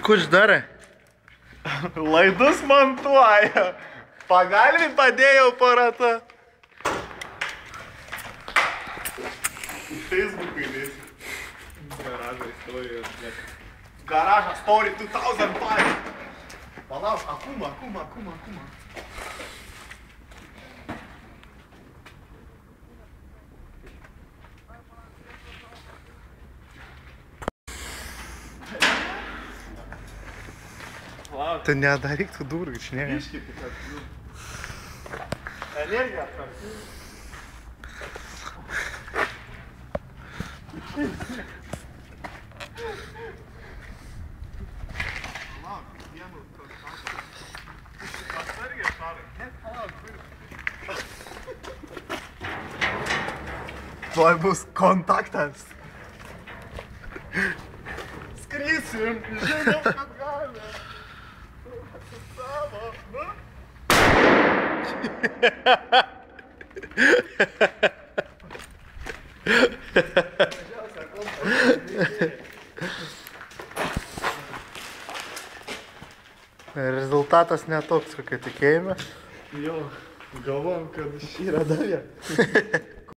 Kuždarai? Laidus montuoja. Pagalvį padėjau paratą. Į Facebook'ą įdėsiu. Garažą istorijos. Garažą story 2005. Palauk, akuma. Tai nedaryk tų durų, išnėgai. Iškipti, kad energiją apkartu. Palauk, vienu kontaktą. Atsargiai, Šarai. Ne, palauk, tuoj bus kontaktas. Skrisim, žinom, kad gali. Savo, nu? Rezultatas netoks, kokio tikėjomės. Jo, galvom, kad šį yra davė.